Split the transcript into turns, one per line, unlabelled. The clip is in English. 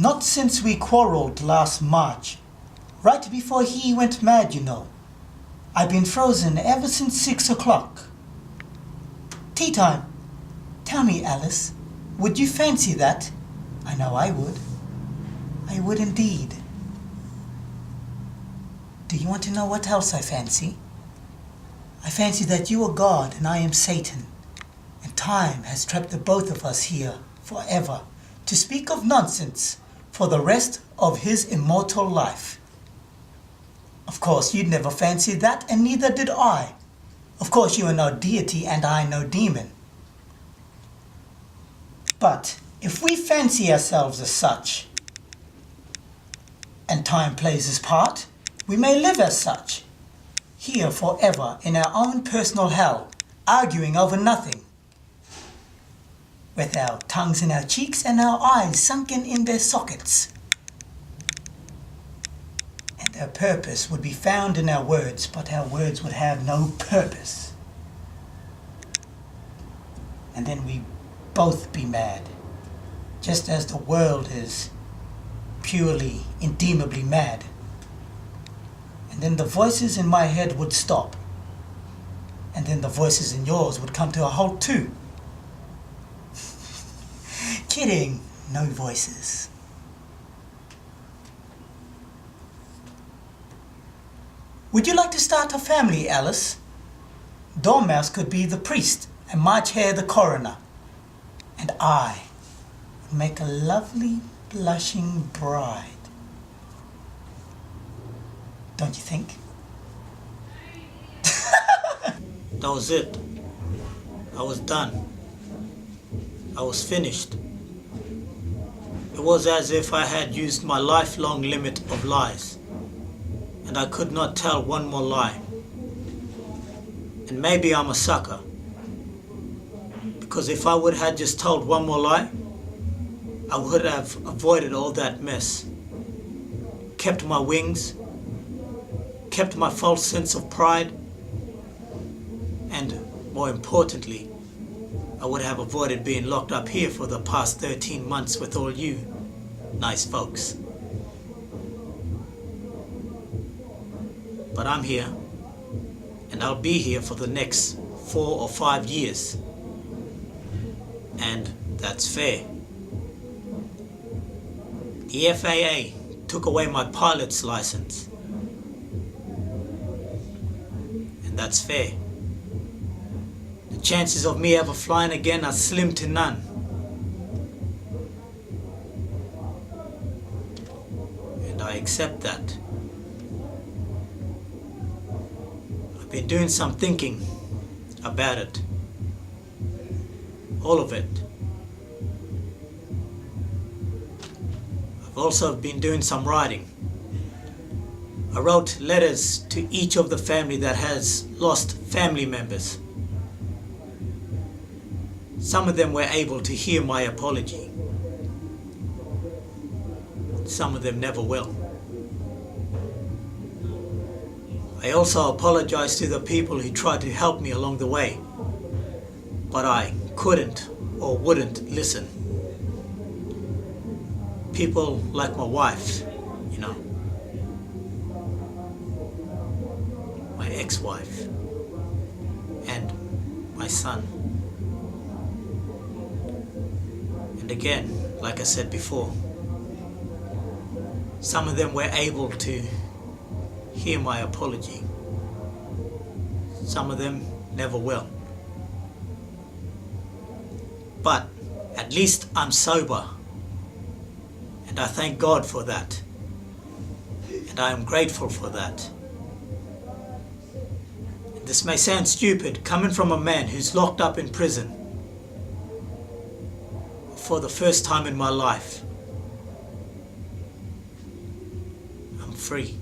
Not since we quarreled last March. Right before he went mad, you know. I've been frozen ever since 6 o'clock. Tea time. Tell me, Alice, would you fancy that? I know I would. I would indeed. Do you want to know what else I fancy? I fancy that you are God and I am Satan, and time has trapped the both of us here forever to speak of nonsense for the rest of his immortal life. Of course, you'd never fancied that, and neither did I. Of course, you are no deity and I no demon. But if we fancy ourselves as such, and time plays his part, we may live as such, here forever in our own personal hell, arguing over nothing, with our tongues in our cheeks and our eyes sunken in their sockets. And our purpose would be found in our words, but our words would have no purpose. And then we both be mad, just as the world is purely, indeemably mad. And then the voices in my head would stop. And then the voices in yours would come to a halt too. Kidding, no voices. Would you like to start a family, Alice? Dormouse could be the priest and March Hare the coroner. And I would make a lovely, blushing bride. Don't you think?
That was it. I was done. I was finished. It was as if I had used my lifelong limit of lies, and I could not tell one more lie. And maybe I'm a sucker, because if I would have just told one more lie, I would have avoided all that mess, kept my wings, kept my false sense of pride, and more importantly, I would have avoided being locked up here for the past 13 months with all you nice folks. But I'm here, and I'll be here for the next 4 or 5 years. And that's fair. The FAA took away my pilot's license. And that's fair. The chances of me ever flying again are slim to none. And I accept that. I've been doing some thinking about it. All of it. I've also been doing some writing. I wrote letters to each of the family that has lost family members. Some of them were able to hear my apology. Some of them never will. I also apologize to the people who tried to help me along the way, but I couldn't or wouldn't listen. People like my wife, you know, my ex-wife, and my son. And again, like I said before, some of them were able to hear my apology. Some of them never will. But at least I'm sober, and I thank God for that, and I am grateful for that. And this may sound stupid coming from a man who's locked up in prison for the first time in my life. I'm free.